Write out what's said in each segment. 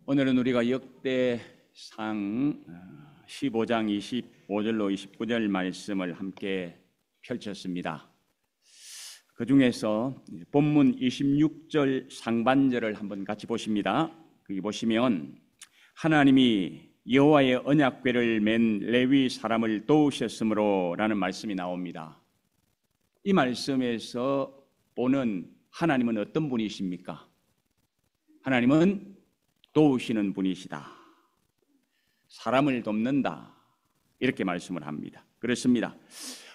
오늘은 우리가 역대상 15장 25절로 29절 말씀을 함께 펼쳤습니다. 그 중에서 본문 26절 상반절을 한번 같이 보십니다. 거기 보시면 하나님이 여호와의 언약궤를 맨 레위 사람을 도우셨으므로 라는 말씀이 나옵니다. 이 말씀에서 보는 하나님은 어떤 분이십니까? 하나님은 도우시는 분이시다. 사람을 돕는다. 이렇게 말씀을 합니다. 그렇습니다.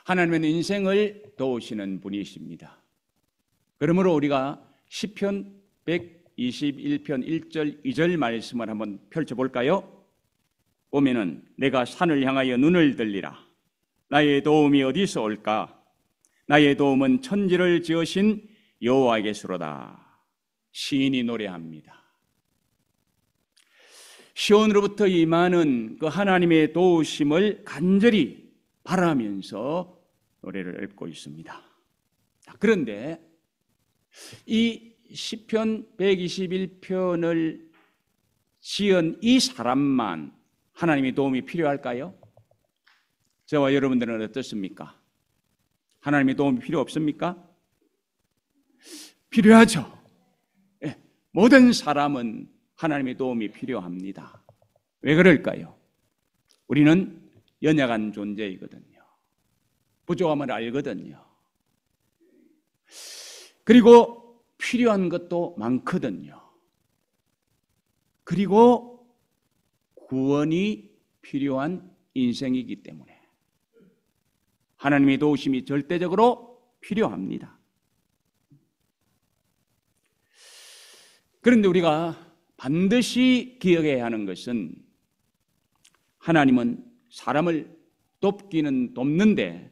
하나님은 인생을 도우시는 분이십니다. 그러므로 우리가 시편 121편 1절 2절 말씀을 한번 펼쳐볼까요? 보면은 내가 산을 향하여 눈을 들리라. 나의 도움이 어디서 올까? 나의 도움은 천지를 지으신 여호와에게서로다. 시인이 노래합니다. 시온으로부터 임하는 그 하나님의 도우심을 간절히 바라면서 노래를 읊고 있습니다. 그런데 이 시편 121편을 지은 이 사람만 하나님의 도움이 필요할까요? 저와 여러분들은 어떻습니까? 하나님의 도움이 필요 없습니까? 필요하죠. 모든 사람은 하나님의 도움이 필요합니다. 왜 그럴까요? 우리는 연약한 존재이거든요. 부족함을 알거든요. 그리고 필요한 것도 많거든요. 그리고 구원이 필요한 인생이기 때문에 하나님의 도우심이 절대적으로 필요합니다. 그런데 우리가 반드시 기억해야 하는 것은 하나님은 사람을 돕기는 돕는데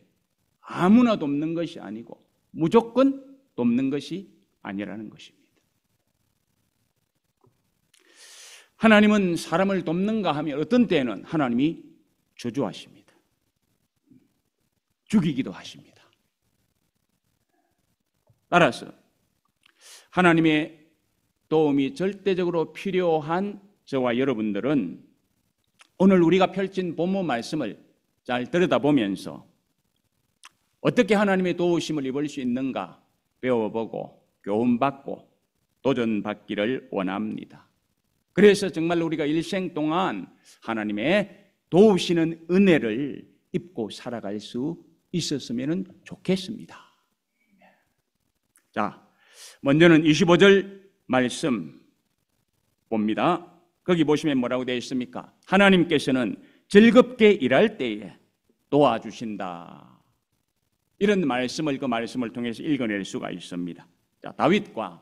아무나 돕는 것이 아니고 무조건 돕는 것이 아니라는 것입니다. 하나님은 사람을 돕는가 하면 어떤 때는 하나님이 저주하십니다. 죽이기도 하십니다. 따라서 하나님의 도움이 절대적으로 필요한 저와 여러분들은 오늘 우리가 펼친 본문 말씀을 잘 들여다보면서 어떻게 하나님의 도우심을 입을 수 있는가 배워보고 교훈받고 도전받기를 원합니다. 그래서 정말 우리가 일생 동안 하나님의 도우시는 은혜를 입고 살아갈 수 있었으면 좋겠습니다. 자, 먼저는 25절 말씀 봅니다. 거기 보시면 뭐라고 되어 있습니까? 하나님께서는 즐겁게 일할 때에 도와주신다. 이런 말씀을 그 말씀을 통해서 읽어낼 수가 있습니다. 자, 다윗과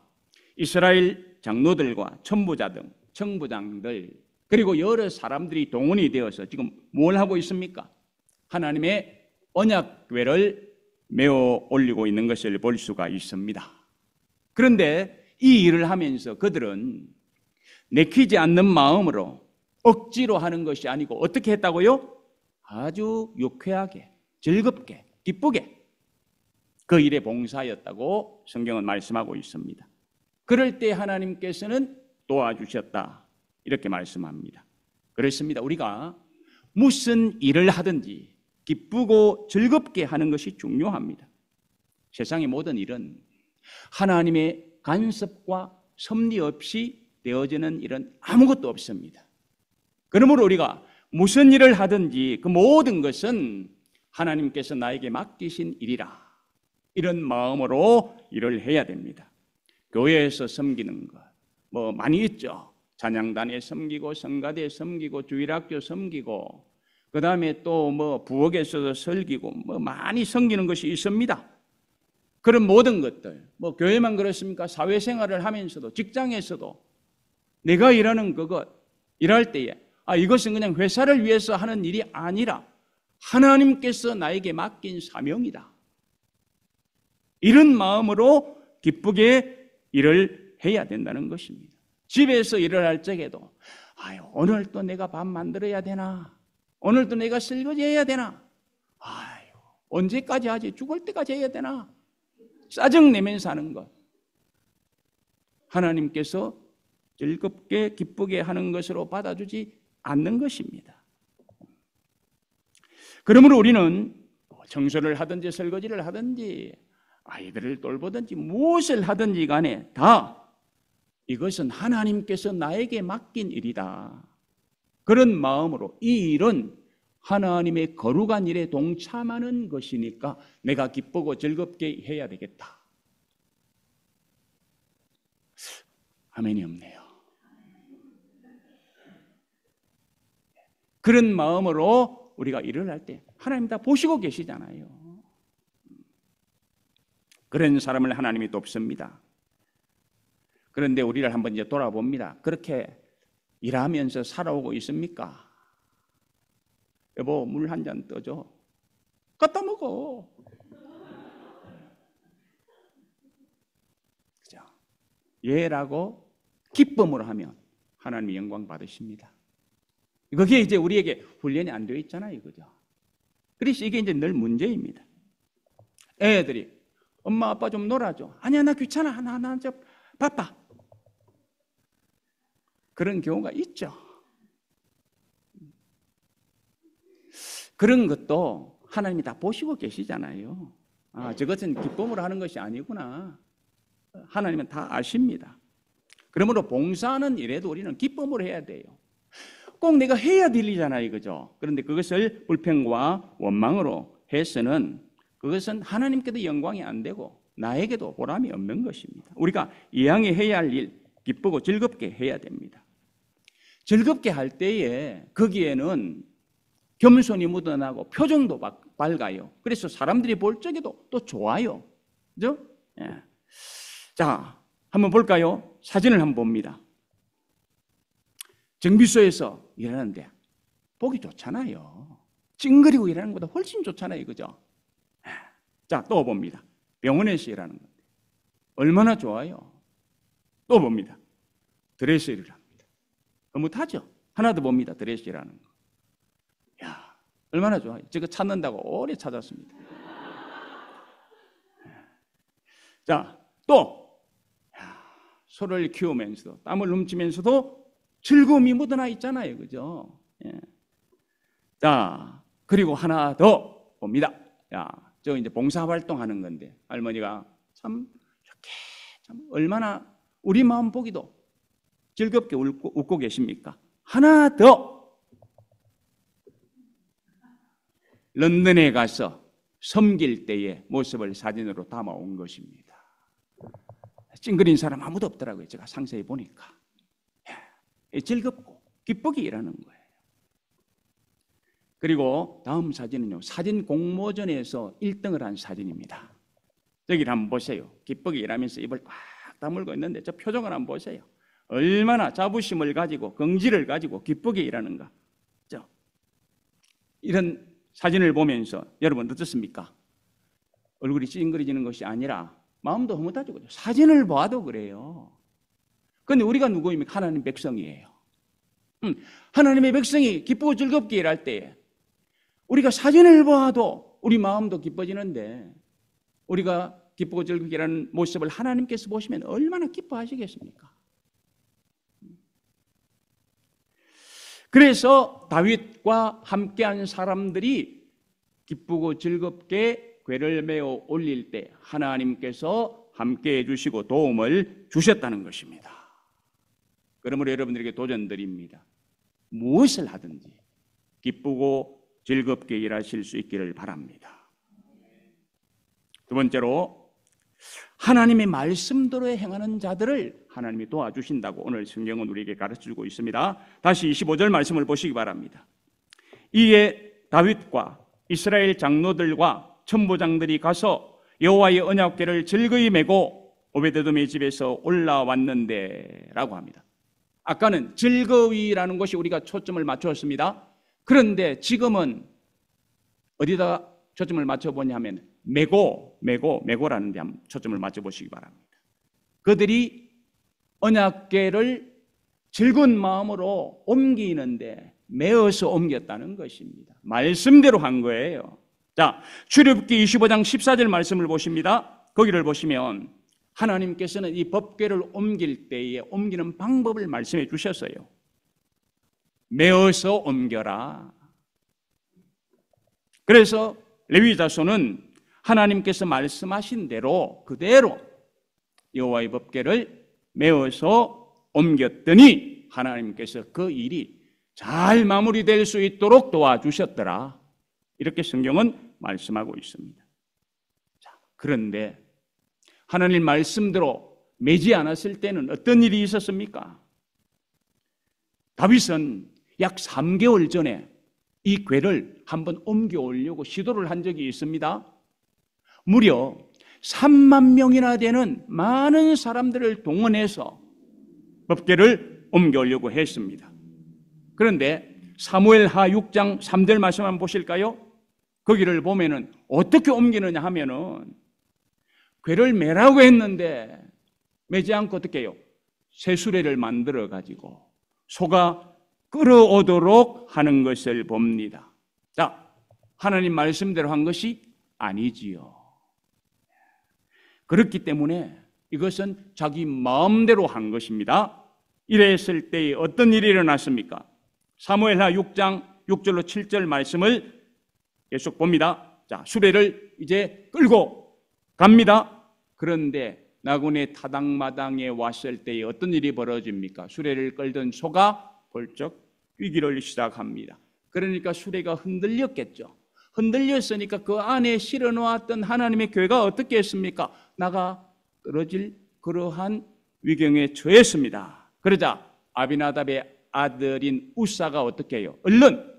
이스라엘 장로들과 천부자 등 청부장들 그리고 여러 사람들이 동원이 되어서 지금 뭘 하고 있습니까? 하나님의 언약궤를 메어 올리고 있는 것을 볼 수가 있습니다. 그런데 이 일을 하면서 그들은 내키지 않는 마음으로 억지로 하는 것이 아니고 어떻게 했다고요? 아주 유쾌하게, 즐겁게, 기쁘게 그 일에 봉사하였다고 성경은 말씀하고 있습니다. 그럴 때 하나님께서는 도와주셨다 이렇게 말씀합니다. 그렇습니다. 우리가 무슨 일을 하든지 기쁘고 즐겁게 하는 것이 중요합니다. 세상의 모든 일은 하나님의 간섭과 섭리 없이 되어지는 일은 아무것도 없습니다. 그러므로 우리가 무슨 일을 하든지 그 모든 것은 하나님께서 나에게 맡기신 일이라 이런 마음으로 일을 해야 됩니다. 교회에서 섬기는 것 뭐 많이 있죠. 찬양단에 섬기고 성가대에 섬기고 주일학교 섬기고 그 다음에 또 뭐 부엌에서도 섬기고 뭐 많이 섬기는 것이 있습니다. 그런 모든 것들, 뭐 교회만 그렇습니까? 사회생활을 하면서도 직장에서도 내가 일하는 그것, 일할 때에 이것은 그냥 회사를 위해서 하는 일이 아니라 하나님께서 나에게 맡긴 사명이다. 이런 마음으로 기쁘게 일을 해야 된다는 것입니다. 집에서 일을 할 적에도 오늘 또 내가 밥 만들어야 되나? 오늘 또 내가 설거지 해야 되나? 언제까지 하지? 죽을 때까지 해야 되나? 짜증내면서 하는 것. 하나님께서 즐겁게 기쁘게 하는 것으로 받아주지 않는 것입니다. 그러므로 우리는 청소를 하든지 설거지를 하든지 아이들을 돌보든지 무엇을 하든지 간에 다 이것은 하나님께서 나에게 맡긴 일이다. 그런 마음으로 이 일은 하나님의 거룩한 일에 동참하는 것이니까 내가 기쁘고 즐겁게 해야 되겠다. 아멘이 없네요. 그런 마음으로 우리가 일을 할 때 하나님 다 보시고 계시잖아요. 그런 사람을 하나님이 돕습니다. 그런데 우리를 한번 이제 돌아봅니다. 그렇게 일하면서 살아오고 있습니까? 여보, 물 한 잔 떠줘. 갖다 먹어. 그죠? 예라고 기쁨으로 하면 하나님이 영광 받으십니다. 그게 이제 우리에게 훈련이 안 되어 있잖아요. 그죠? 그래서 이게 이제 늘 문제입니다. 애들이 엄마 아빠 좀 놀아줘. 아니야, 나 귀찮아. 나 저 바빠. 그런 경우가 있죠. 그런 것도 하나님이 다 보시고 계시잖아요. 아, 저것은 기쁨으로 하는 것이 아니구나. 하나님은 다 아십니다. 그러므로 봉사하는 일에도 우리는 기쁨으로 해야 돼요. 꼭 내가 해야 될 일이잖아요. 그죠? 그런데 그것을 불평과 원망으로 해서는 그것은 하나님께도 영광이 안 되고 나에게도 보람이 없는 것입니다. 우리가 이왕에 해야 할 일, 기쁘고 즐겁게 해야 됩니다. 즐겁게 할 때에 거기에는 겸손이 묻어나고 표정도 밝아요. 그래서 사람들이 볼 적에도 또 좋아요. 그죠? 예. 자, 한번 볼까요? 사진을 한번 봅니다. 정비소에서 일하는데 보기 좋잖아요. 찡그리고 일하는 것보다 훨씬 좋잖아요. 그죠? 자, 또 봅니다. 병원에서 일하는 건데 얼마나 좋아요. 또 봅니다. 드레스 일을 합니다. 흐뭇하죠? 하나 더 봅니다. 드레스 일하는 거. 야, 얼마나 좋아요. 저거 찾는다고 오래 찾았습니다. 자, 또 소를 키우면서도 땀을 훔치면서도 즐거움이 묻어나 있잖아요. 그죠? 예. 자, 그리고 하나 더 봅니다. 야, 저 이제 봉사활동 하는 건데 할머니가 참 이렇게 참 얼마나 우리 마음 보기도 즐겁게 웃고 계십니까? 하나 더 런던에 가서 섬길 때의 모습을 사진으로 담아온 것입니다. 찡그린 사람 아무도 없더라고요. 제가 상세히 보니까. 즐겁고 기쁘게 일하는 거예요. 그리고 다음 사진은요. 사진 공모전에서 1등을 한 사진입니다. 여기를 한번 보세요. 기쁘게 일하면서 입을 꽉 다물고 있는데 저 표정을 한번 보세요. 얼마나 자부심을 가지고 긍지를 가지고 기쁘게 일하는가. 이런 사진을 보면서 여러분 어떻습니까? 얼굴이 찡그려지는 것이 아니라 마음도 흐뭇하죠. 사진을 봐도 그래요. 그런데 우리가 누구입니까? 하나님 백성이에요. 하나님의 백성이 기쁘고 즐겁게 일할 때 우리가 사진을 봐도 우리 마음도 기뻐지는데 우리가 기쁘고 즐겁게 일하는 모습을 하나님께서 보시면 얼마나 기뻐하시겠습니까? 그래서 다윗과 함께한 사람들이 기쁘고 즐겁게 궤를 메어 올릴 때 하나님께서 함께해 주시고 도움을 주셨다는 것입니다. 그러므로 여러분들에게 도전드립니다. 무엇을 하든지 기쁘고 즐겁게 일하실 수 있기를 바랍니다. 두 번째로 하나님의 말씀대로 행하는 자들을 하나님이 도와주신다고 오늘 성경은 우리에게 가르쳐주고 있습니다. 다시 25절 말씀을 보시기 바랍니다. 이에 다윗과 이스라엘 장로들과 천부장들이 가서 여호와의 언약궤를 즐거이 메고 오베데돔의 집에서 올라왔는데 라고 합니다. 아까는 즐거이라는 것이 우리가 초점을 맞추었습니다. 그런데 지금은 어디다 초점을 맞춰보냐 하면 메고라는 데 한번 초점을 맞춰보시기 바랍니다. 그들이 언약궤를 즐거운 마음으로 옮기는데 메어서 옮겼다는 것입니다. 말씀대로 한 거예요. 자, 출애굽기 25장 14절 말씀을 보십니다. 거기를 보시면 하나님께서는 이 법궤를 옮길 때에 옮기는 방법을 말씀해 주셨어요. 메어서 옮겨라. 그래서 레위 자손은 하나님께서 말씀하신 대로 그대로 여호와의 법궤를 메어서 옮겼더니 하나님께서 그 일이 잘 마무리될 수 있도록 도와주셨더라. 이렇게 성경은 말씀하고 있습니다. 자, 그런데 하나님 말씀대로 매지 않았을 때는 어떤 일이 있었습니까? 다윗은 약 3개월 전에 이 궤를 한번 옮겨 오려고 시도를 한 적이 있습니다. 무려 3만 명이나 되는 많은 사람들을 동원해서 법궤를 옮겨 오려고 했습니다. 그런데 사무엘하 6장 3절 말씀 한번 보실까요? 거기를 보면은 어떻게 옮기느냐 하면은 궤를 매라고 했는데 매지 않고 어떻게 해요? 새수레를 만들어 가지고 소가 끌어오도록 하는 것을 봅니다. 자, 하나님 말씀대로 한 것이 아니지요. 그렇기 때문에 이것은 자기 마음대로 한 것입니다. 이랬을 때에 어떤 일이 일어났습니까? 사무엘하 6장 6절로 7절 말씀을 계속 봅니다. 자, 수레를 이제 끌고 갑니다. 그런데 나군의 타당마당에 왔을 때에 어떤 일이 벌어집니까? 수레를 끌던 소가 벌쩍 뛰기를 시작합니다. 그러니까 수레가 흔들렸겠죠. 흔들렸으니까 그 안에 실어 놓았던 하나님의 궤가 어떻게 했습니까? 나가 떨어질 그러한 위경에 처했습니다. 그러자 아비나답의 아들인 우사가 어떻게 해요? 얼른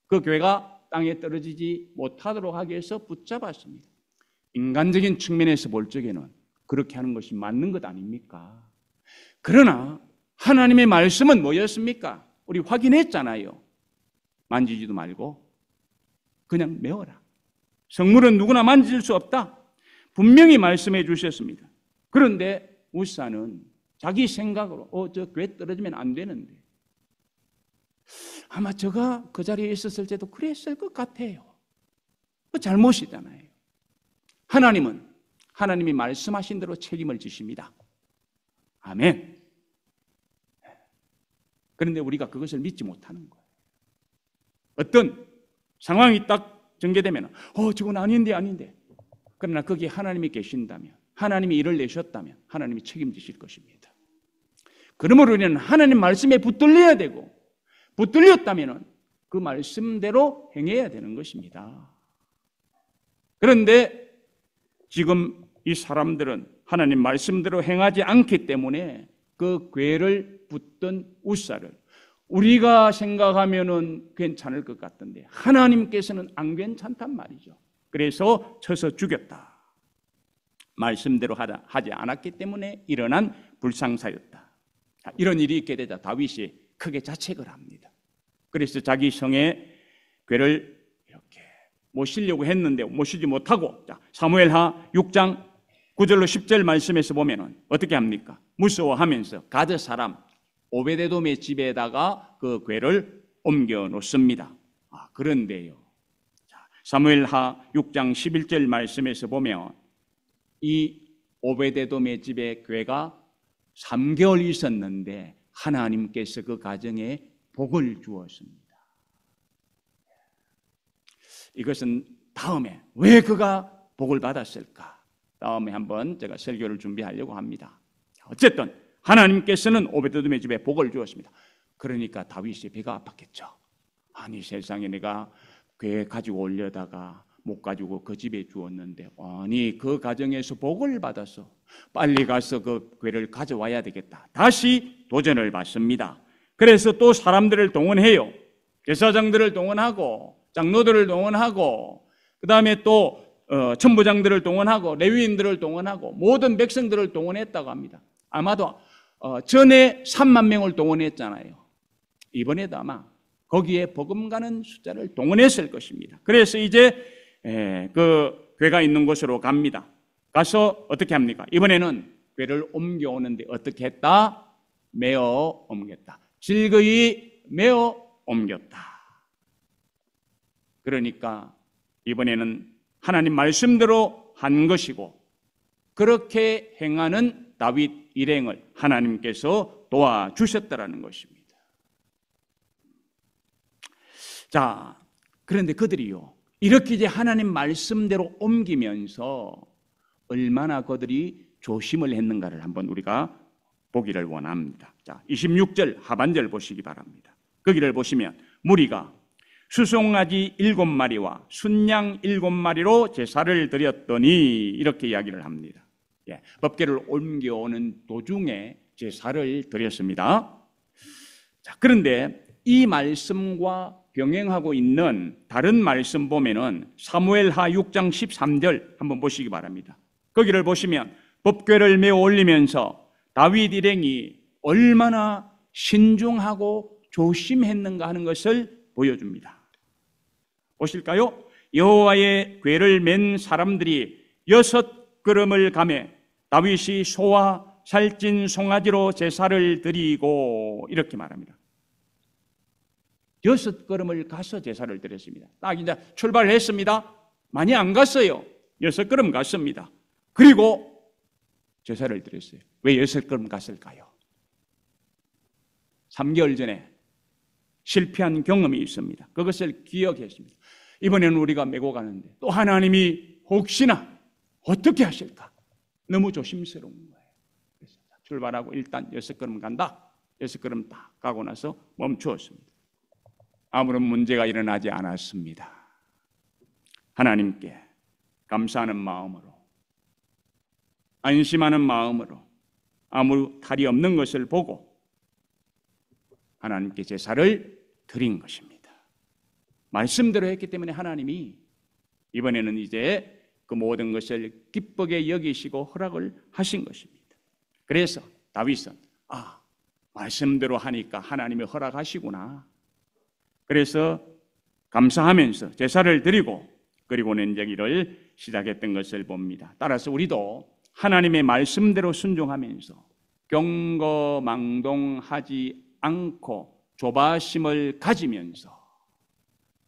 그 궤가 땅에 떨어지지 못하도록 하기 위해서 붙잡았습니다. 인간적인 측면에서 볼 적에는 그렇게 하는 것이 맞는 것 아닙니까? 그러나 하나님의 말씀은 뭐였습니까? 우리 확인했잖아요. 만지지도 말고 그냥 메워라. 성물은 누구나 만질 수 없다. 분명히 말씀해 주셨습니다. 그런데 우사는 자기 생각으로 저 궤 떨어지면 안 되는데 아마 저가 그 자리에 있었을 때도 그랬을 것 같아요. 그 잘못이잖아요. 하나님은 하나님이 말씀하신 대로 책임을 지십니다. 아멘. 그런데 우리가 그것을 믿지 못하는 거예요. 어떤 상황이 딱 전개되면 저건 아닌데 그러나 거기에 하나님이 계신다면 하나님이 일을 내셨다면 하나님이 책임지실 것입니다. 그러므로 우리는 하나님 말씀에 붙들려야 되고 붙들렸다면 그 말씀대로 행해야 되는 것입니다. 그런데 지금 이 사람들은 하나님 말씀대로 행하지 않기 때문에 그 궤를 붙든 우사를 우리가 생각하면은 괜찮을 것 같은데 하나님께서는 안 괜찮단 말이죠. 그래서 쳐서 죽였다. 말씀대로 하지 않았기 때문에 일어난 불상사였다. 이런 일이 있게 되자 다윗이 크게 자책을 합니다. 그래서 자기 성에 궤를 이렇게 모시려고 했는데 모시지 못하고 사무엘하 6장 9절로 10절 말씀에서 보면은 어떻게 합니까? 무서워하면서 가드 사람 오베데돔의 집에다가 그 궤를 옮겨 놓습니다. 그런데요. 사무엘하 6장 11절 말씀에서 보면 이 오베데돔의 집에 궤가 3개월 있었는데 하나님께서 그 가정에 복을 주었습니다. 이것은 다음에 왜 그가 복을 받았을까? 다음에 한번 제가 설교를 준비하려고 합니다. 어쨌든 하나님께서는 오베데돔의 집에 복을 주었습니다. 그러니까 다윗이 배가 아팠겠죠. 아니 세상에 내가 궤 가지고 오려다가 못 가지고 그 집에 주었는데 아니 그 가정에서 복을 받아서 빨리 가서 그 궤를 가져와야 되겠다. 다시 도전을 받습니다. 그래서 또 사람들을 동원해요. 제사장들을 동원하고 장로들을 동원하고 그 다음에 또 천부장들을 동원하고 레위인들을 동원하고 모든 백성들을 동원했다고 합니다. 아마도 전에 3만 명을 동원했잖아요. 이번에도 아마 거기에 버금가는 숫자를 동원했을 것입니다. 그래서 이제 그 궤가 있는 곳으로 갑니다. 가서 어떻게 합니까? 이번에는 궤를 옮겨오는데 어떻게 했다? 메어 옮겼다. 질거이 메어 옮겼다. 그러니까 이번에는 하나님 말씀대로 한 것이고 그렇게 행하는 다윗 일행을 하나님께서 도와주셨다라는 것입니다. 자, 그런데 그들이요, 이렇게 이제 하나님 말씀대로 옮기면서 얼마나 그들이 조심을 했는가를 한번 우리가 보기를 원합니다. 자, 26절 하반절 보시기 바랍니다. 거기를 보시면 무리가 수송아지 7마리와 순양 7마리로 제사를 드렸더니 이렇게 이야기를 합니다. 법궤를 옮겨오는 도중에 제사를 드렸습니다. 자, 그런데 이 말씀과 병행하고 있는 다른 말씀 보면은 사무엘하 6장 13절 한번 보시기 바랍니다. 거기를 보시면 법궤를 메어 올리면서 다윗 일행이 얼마나 신중하고 조심했는가 하는 것을 보여줍니다. 보실까요? 여호와의 궤를 맨 사람들이 6걸음을 가매 다윗이 소와 살찐 송아지로 제사를 드리고 이렇게 말합니다. 6걸음을 가서 제사를 드렸습니다. 딱 이제 출발했습니다. 많이 안 갔어요. 6걸음 갔습니다. 그리고 제사를 드렸어요. 왜 6걸음 갔을까요? 3개월 전에 실패한 경험이 있습니다. 그것을 기억했습니다. 이번에는 우리가 메고 가는데 또 하나님이 혹시나 어떻게 하실까? 너무 조심스러운 거예요. 그래서 출발하고 일단 6걸음 간다. 6걸음 딱 가고 나서 멈추었습니다. 아무런 문제가 일어나지 않았습니다. 하나님께 감사하는 마음으로, 안심하는 마음으로 아무 탈이 없는 것을 보고 하나님께 제사를 드린 것입니다. 말씀대로 했기 때문에 하나님이 이번에는 이제 그 모든 것을 기쁘게 여기시고 허락을 하신 것입니다. 그래서 다윗은 말씀대로 하니까 하나님이 허락하시구나. 그래서 감사하면서 제사를 드리고 그리고는 이제 일을 시작했던 것을 봅니다. 따라서 우리도 하나님의 말씀대로 순종하면서 경거망동하지 않고 조바심을 가지면서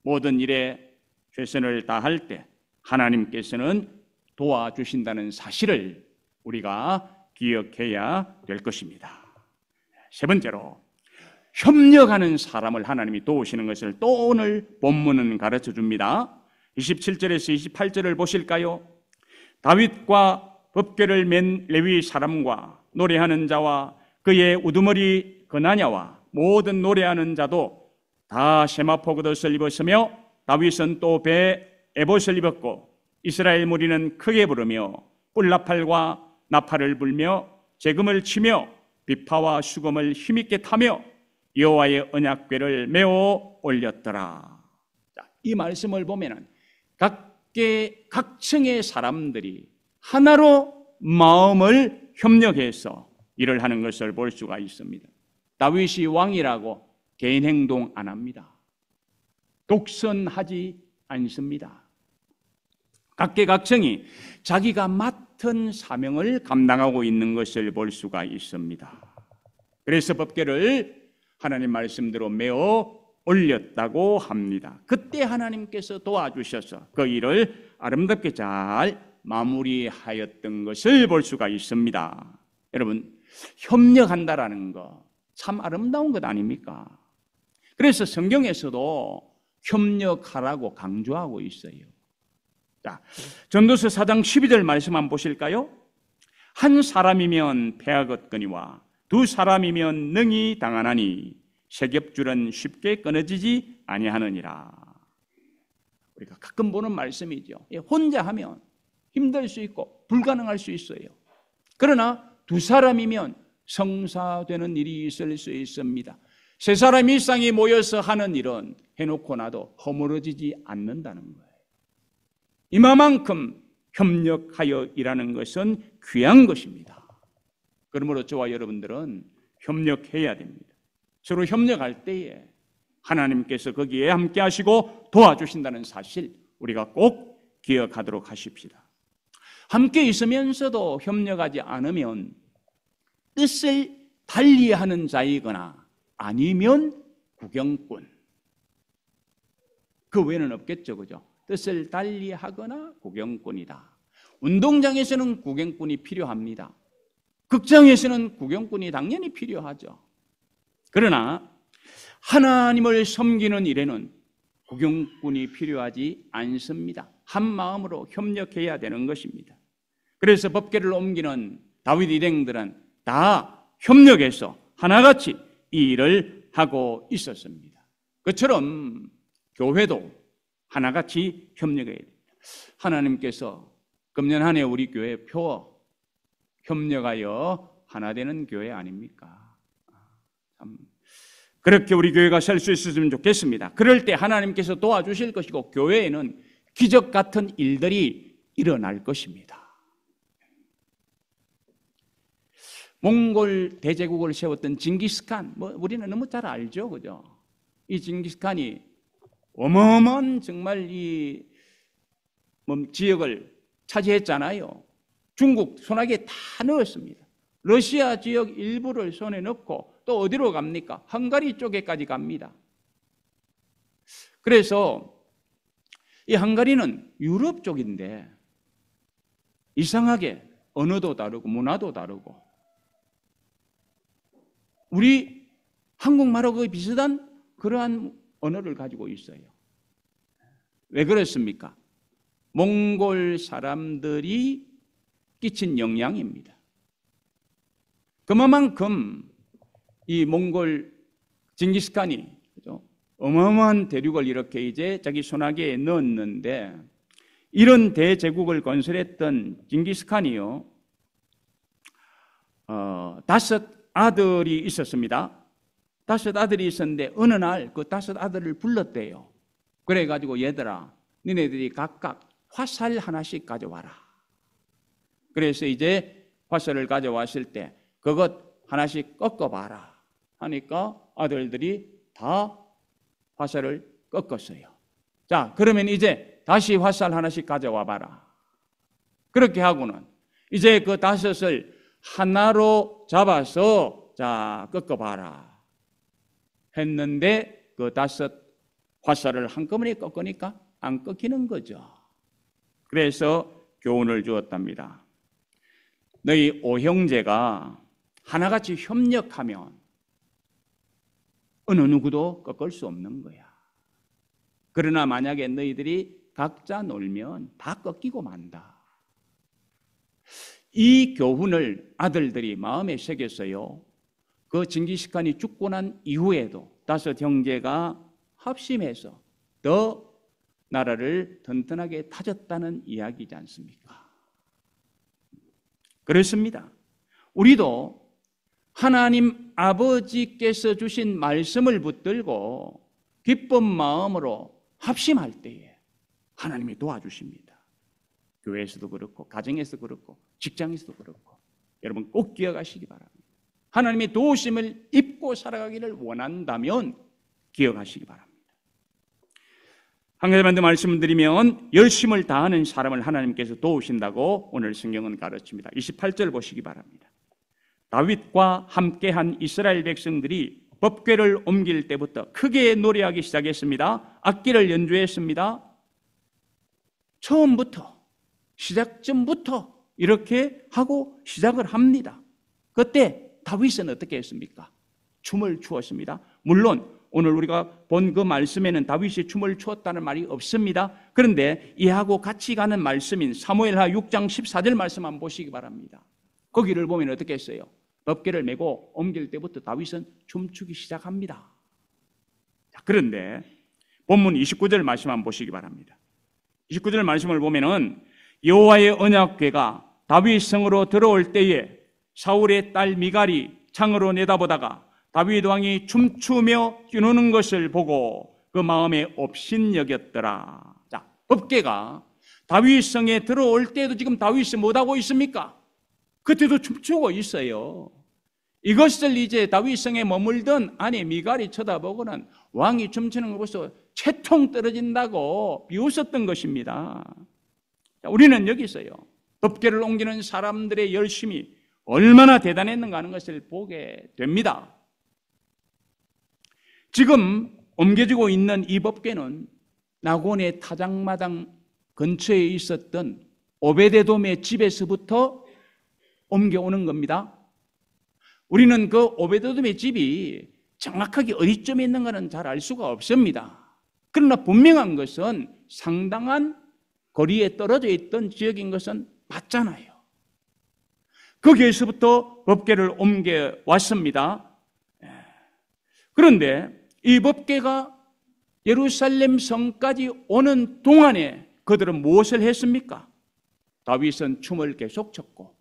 모든 일에 최선을 다할 때 하나님께서는 도와주신다는 사실을 우리가 기억해야 될 것입니다. 세 번째로 협력하는 사람을 하나님이 도우시는 것을 또 오늘 본문은 가르쳐 줍니다. 27절에서 28절을 보실까요? 다윗과 법궤를 맨 레위 사람과 노래하는 자와 그의 우두머리 거나냐와 모든 노래하는 자도 다 세마포 겉옷을 입었으며 다윗은 또 배에 에봇을 입었고 이스라엘 무리는 크게 부르며 뿔나팔과 나팔을 불며 재금을 치며 비파와 수금을 힘있게 타며 여호와의 언약궤를 메어 올렸더라. 이 말씀을 보면은 각층의 사람들이 하나로 마음을 협력해서 일을 하는 것을 볼 수가 있습니다. 다윗이 왕이라고 개인 행동 안 합니다. 독선하지 않습니다. 각계각층이 자기가 맡은 사명을 감당하고 있는 것을 볼 수가 있습니다. 그래서 법궤를 하나님 말씀대로 메어 올렸다고 합니다. 그때 하나님께서 도와주셔서 그 일을 아름답게 잘 마무리하였던 것을 볼 수가 있습니다. 여러분, 협력한다라는 거 참 아름다운 것 아닙니까? 그래서 성경에서도 협력하라고 강조하고 있어요. 자, 전도서 4장 12절 말씀 한번 보실까요? 한 사람이면 패하겠거니와 두 사람이면 능히 당하나니 세 겹줄은 쉽게 끊어지지 아니하느니라. 우리가 가끔 보는 말씀이죠. 혼자 하면 힘들 수 있고 불가능할 수 있어요. 그러나 두 사람이면 성사되는 일이 있을 수 있습니다. 세 사람 이상이 모여서 하는 일은 해놓고 나도 허물어지지 않는다는 거예요. 이만큼 협력하여 일하는 것은 귀한 것입니다. 그러므로 저와 여러분들은 협력해야 됩니다. 서로 협력할 때에 하나님께서 거기에 함께 하시고 도와주신다는 사실 우리가 꼭 기억하도록 하십시다. 함께 있으면서도 협력하지 않으면 뜻을 달리하는 자이거나 아니면 구경꾼, 그 외에는 없겠죠, 그죠? 뜻을 달리하거나 구경꾼이다. 운동장에서는 구경꾼이 필요합니다. 극장에서는 구경꾼이 당연히 필요하죠. 그러나 하나님을 섬기는 일에는 구경꾼이 필요하지 않습니다. 한 마음으로 협력해야 되는 것입니다. 그래서 법궤를 옮기는 다윗 일행들은 다 협력해서 하나같이 이 일을 하고 있었습니다. 그처럼 교회도 하나같이 협력해야 됩니다. 하나님께서 금년 한 해 우리 교회 표 협력하여 하나 되는 교회 아닙니까? 참 그렇게 우리 교회가 살 수 있었으면 좋겠습니다. 그럴 때 하나님께서 도와주실 것이고 교회에는 기적 같은 일들이 일어날 것입니다. 몽골 대제국을 세웠던 징기스칸, 우리는 너무 잘 알죠, 그죠? 이 징기스칸이 어마어마한 정말 이 지역을 차지했잖아요. 중국 손아귀에 다 넣었습니다. 러시아 지역 일부를 손에 넣고 또 어디로 갑니까? 헝가리 쪽에까지 갑니다. 그래서 이 헝가리는 유럽 쪽인데 이상하게 언어도 다르고 문화도 다르고 우리 한국말하고 거의 비슷한 그러한 언어를 가지고 있어요. 왜 그렇습니까? 몽골 사람들이 끼친 영향입니다. 그만큼 이 몽골 징기스칸이 어마어마한 대륙을 이렇게 이제 자기 손아귀에 넣었는데 이런 대제국을 건설했던 징기스칸이요 5 아들이 있었습니다. 5 아들이 있었는데 어느 날 그 5 아들을 불렀대요. 그래가지고 얘들아 니네들이 각각 화살 하나씩 가져와라. 그래서 이제 화살을 가져왔을 때 그것 하나씩 꺾어봐라 하니까 아들들이 다 화살을 꺾었어요. 자, 그러면 이제 다시 화살 하나씩 가져와 봐라. 그렇게 하고는 이제 그 5을 하나로 잡아서 자, 꺾어봐라 했는데 그 5 화살을 한꺼번에 꺾으니까 안 꺾이는 거죠. 그래서 교훈을 주었답니다. 너희 5형제가 하나같이 협력하면 어느 누구도 꺾을 수 없는 거야. 그러나 만약에 너희들이 각자 놀면 다 꺾이고 만다. 이 교훈을 아들들이 마음에 새겼어요. 그 징기스칸이 죽고 난 이후에도 5 형제가 합심해서 더 나라를 튼튼하게 다졌다는 이야기지 않습니까? 그렇습니다. 우리도 하나님 아버지께서 주신 말씀을 붙들고 기쁜 마음으로 합심할 때에 하나님이 도와주십니다. 교회에서도 그렇고 가정에서도 그렇고 직장에서도 그렇고 여러분 꼭 기억하시기 바랍니다. 하나님의 도우심을 입고 살아가기를 원한다면 기억하시기 바랍니다. 한 가지만 더 말씀드리면 열심을 다하는 사람을 하나님께서 도우신다고 오늘 성경은 가르칩니다. 28절 보시기 바랍니다. 다윗과 함께한 이스라엘 백성들이 법궤를 옮길 때부터 크게 노래하기 시작했습니다. 악기를 연주했습니다. 처음부터 시작점부터 이렇게 하고 시작을 합니다. 그때 다윗은 어떻게 했습니까? 춤을 추었습니다. 물론 오늘 우리가 본 그 말씀에는 다윗이 춤을 추었다는 말이 없습니다. 그런데 이하고 같이 가는 말씀인 사무엘하 6장 14절 말씀 한번 보시기 바랍니다. 거기를 보면 어떻게 했어요? 법궤를 메고 옮길 때부터 다윗은 춤추기 시작합니다. 자, 그런데 본문 29절 말씀 한번 보시기 바랍니다. 29절 말씀을 보면은 여호와의 언약궤가 다윗 성으로 들어올 때에 사울의 딸 미갈이 창으로 내다보다가 다윗 왕이 춤추며 뛰노는 것을 보고 그 마음에 업신여겼더라. 자, 법궤가 다윗 성에 들어올 때도 지금 다윗이 못하고 있습니까? 그때도 춤추고 있어요. 이것을 이제 다윗 성에 머물던 아내 미갈이 쳐다보고는 왕이 춤추는 걸 보고서 채통 떨어진다고 비웃었던 것입니다. 자, 우리는 여기서요 법궤를 옮기는 사람들의 열심이 얼마나 대단했는가 하는 것을 보게 됩니다. 지금 옮겨지고 있는 이 법궤는 낙원의 타작마당 근처에 있었던 오베데돔의 집에서부터 옮겨오는 겁니다. 우리는 그 오베데돔의 집이 정확하게 어디쯤에 있는가는 잘 알 수가 없습니다. 그러나 분명한 것은 상당한 거리에 떨어져 있던 지역인 것은 맞잖아요. 거기에서부터 법궤를 옮겨왔습니다. 그런데 이 법궤가 예루살렘 성까지 오는 동안에 그들은 무엇을 했습니까? 다윗은 춤을 계속 췄고,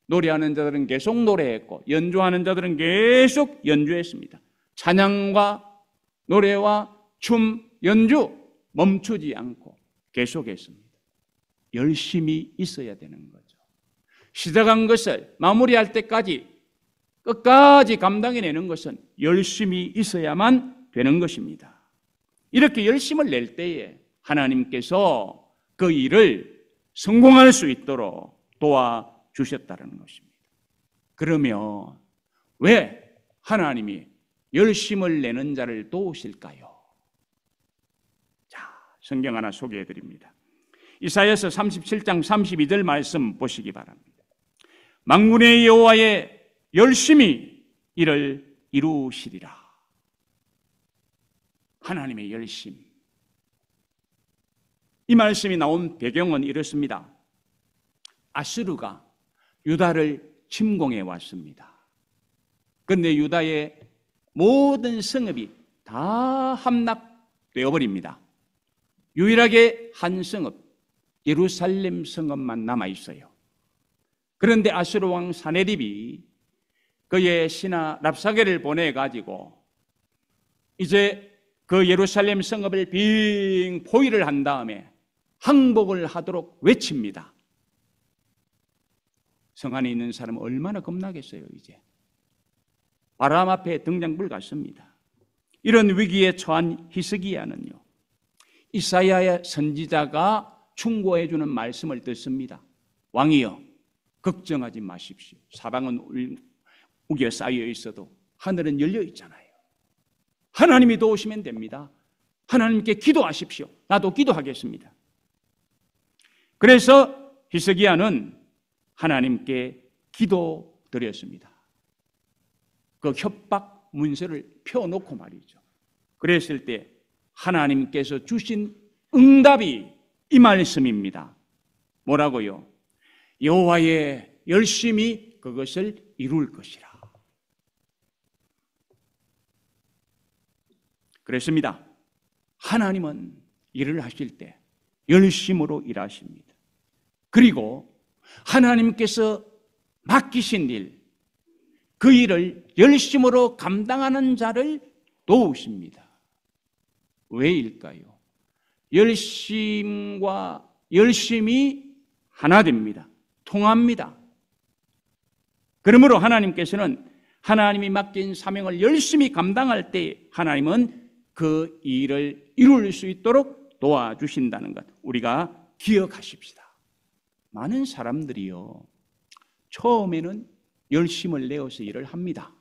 노래하는 자들은 계속 노래했고, 연주하는 자들은 계속 연주했습니다. 찬양과 노래와 춤, 연주 멈추지 않고 계속했습니다. 열심히 있어야 되는 거죠. 시작한 것을 마무리할 때까지 끝까지 감당해내는 것은 열심히 있어야만 되는 것입니다. 이렇게 열심을 낼 때에 하나님께서 그 일을 성공할 수 있도록 도와주셨다는 것입니다. 그러면 왜 하나님이 열심을 내는 자를 도우실까요? 자, 성경 하나 소개해 드립니다. 이사야서 37장 32절 말씀 보시기 바랍니다. 만군의 여호와의 열심히 이를 이루시리라. 하나님의 열심. 이 말씀이 나온 배경은 이렇습니다. 아수르가 유다를 침공해 왔습니다. 그런데 유다의 모든 성읍이 다 함락되어 버립니다. 유일하게 한 성읍, 예루살렘 성읍만 남아 있어요. 그런데 아수르 왕 사네립이 그의 신하 랍사게를 보내가지고 이제 그 예루살렘 성읍을 빙 포위를 한 다음에 항복을 하도록 외칩니다. 성 안에 있는 사람은 얼마나 겁나겠어요. 이제 바람 앞에 등장불 같습니다. 이런 위기에 처한 히스기야는요, 이사야의 선지자가 충고해 주는 말씀을 듣습니다. 왕이여, 걱정하지 마십시오. 사방은 우겨 쌓여 있어도 하늘은 열려 있잖아요. 하나님이 도우시면 됩니다. 하나님께 기도하십시오. 나도 기도하겠습니다. 그래서 히스기야는 하나님께 기도드렸습니다. 그 협박 문서를 펴놓고 말이죠. 그랬을 때 하나님께서 주신 응답이 이 말씀입니다. 뭐라고요? 여호와의 열심히 그것을 이룰 것이라. 그랬습니다. 하나님은 일을 하실 때 열심으로 일하십니다. 그리고 하나님께서 맡기신 일, 그 일을 열심으로 감당하는 자를 도우십니다. 왜일까요? 열심과 열심이 하나 됩니다. 통합니다. 그러므로 하나님께서는 하나님이 맡긴 사명을 열심히 감당할 때 하나님은 그 일을 이룰 수 있도록 도와주신다는 것, 우리가 기억하십시다. 많은 사람들이요, 처음에는 열심을 내어서 일을 합니다.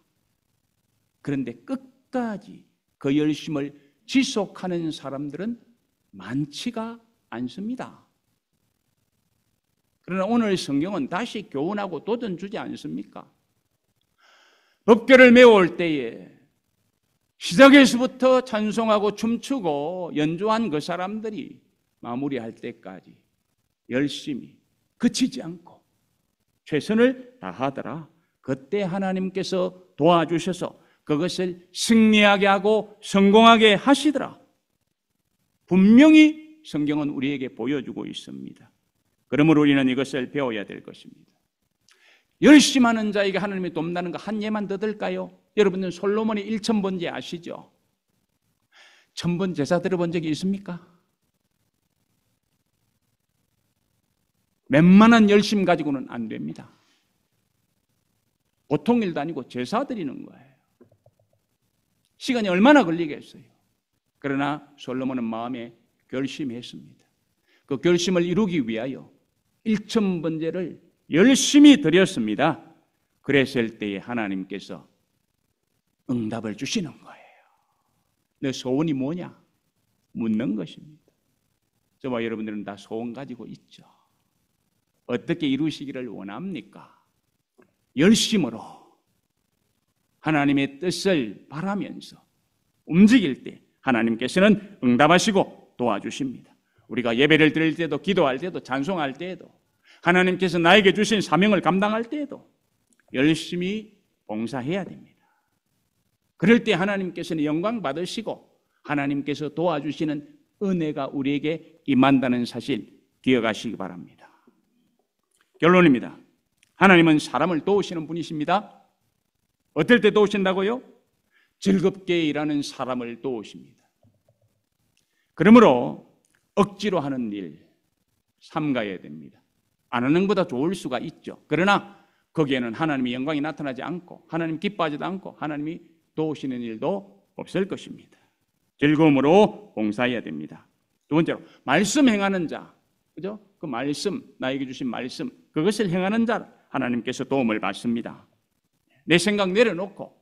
그런데 끝까지 그 열심을 지속하는 사람들은 많지가 않습니다. 그러나 오늘 성경은 다시 교훈하고 도전 주지 않습니까? 법궤를 메워올 때에 시작에서부터 찬송하고 춤추고 연주한 그 사람들이 마무리할 때까지 열심히 그치지 않고 최선을 다하더라. 그때 하나님께서 도와주셔서 그것을 승리하게 하고 성공하게 하시더라. 분명히 성경은 우리에게 보여주고 있습니다. 그러므로 우리는 이것을 배워야 될 것입니다. 열심히 하는 자에게 하나님이 돕는다는 거 한 예만 더 들까요? 여러분들 솔로몬의 1000번제 아시죠? 1000번 제사 들어본 적이 있습니까? 웬만한 열심 가지고는 안 됩니다. 보통 일도 아니고 제사 드리는 거예요. 시간이 얼마나 걸리겠어요? 그러나 솔로몬은 마음에 결심했습니다. 그 결심을 이루기 위하여 1000번제를 열심히 드렸습니다. 그랬을 때에 하나님께서 응답을 주시는 거예요. 내 소원이 뭐냐? 묻는 것입니다. 저와 여러분들은 다 소원 가지고 있죠. 어떻게 이루시기를 원합니까? 열심으로 하나님의 뜻을 바라면서 움직일 때 하나님께서는 응답하시고 도와주십니다. 우리가 예배를 드릴 때도, 기도할 때도, 찬송할 때에도, 하나님께서 나에게 주신 사명을 감당할 때에도 열심히 봉사해야 됩니다. 그럴 때 하나님께서는 영광 받으시고 하나님께서 도와주시는 은혜가 우리에게 임한다는 사실 기억하시기 바랍니다. 결론입니다. 하나님은 사람을 도우시는 분이십니다. 어떨 때 도우신다고요? 즐겁게 일하는 사람을 도우십니다. 그러므로 억지로 하는 일 삼가야 됩니다. 안 하는 것보다 좋을 수가 있죠. 그러나 거기에는 하나님의 영광이 나타나지 않고 하나님 기뻐하지도 않고 하나님이 도우시는 일도 없을 것입니다. 즐거움으로 봉사해야 됩니다. 두 번째로 말씀 행하는 자, 그죠? 그 말씀, 나에게 주신 말씀, 그것을 행하는 자 하나님께서 도움을 받습니다. 내 생각 내려놓고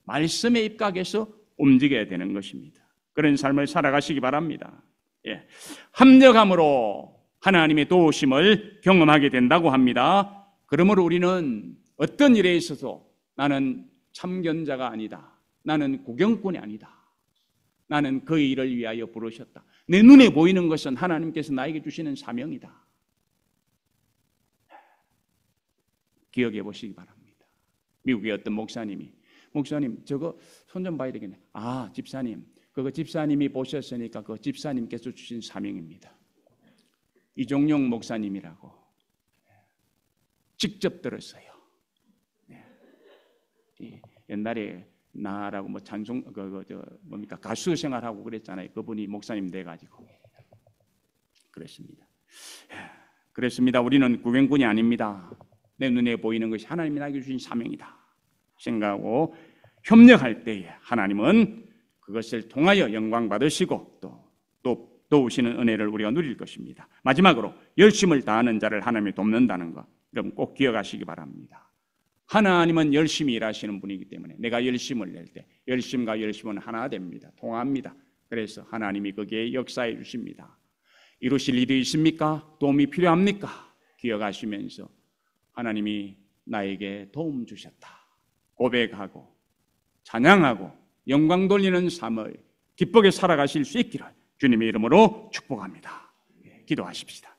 말씀에 입각해서 움직여야 되는 것입니다. 그런 삶을 살아가시기 바랍니다. 예. 합력함으로 하나님의 도우심을 경험하게 된다고 합니다. 그러므로 우리는 어떤 일에 있어서 나는 참견자가 아니다. 나는 구경꾼이 아니다. 나는 그 일을 위하여 부르셨다. 내 눈에 보이는 것은 하나님께서 나에게 주시는 사명이다. 기억해 보시기 바랍니다. 미국의 어떤 목사님 저거 손 좀 봐야 되겠네. 아, 집사님, 그거 집사님이 보셨으니까 그 집사님께서 주신 사명입니다. 이종용 목사님이라고 직접 들었어요. 옛날에 나라고 뭐 찬송 뭡니까 가수 생활하고 그랬잖아요. 그분이 목사님 돼가지고 그랬습니다. 그랬습니다. 우리는 구경꾼이 아닙니다. 내 눈에 보이는 것이 하나님이 나에게 주신 사명이다 생각하고 협력할 때에 하나님은 그것을 통하여 영광 받으시고 또 도우시는 은혜를 우리가 누릴 것입니다. 마지막으로 열심을 다하는 자를 하나님이 돕는다는 것, 여러분 꼭 기억하시기 바랍니다. 하나님은 열심히 일하시는 분이기 때문에 내가 열심을 낼 때 열심과 열심은 하나 됩니다. 통합니다. 그래서 하나님이 거기에 역사해 주십니다. 이루실 일이 있습니까? 도움이 필요합니까? 기억하시면서 하나님이 나에게 도움 주셨다 고백하고 찬양하고 영광 돌리는 삶을 기쁘게 살아가실 수 있기를 주님의 이름으로 축복합니다. 기도하십시다.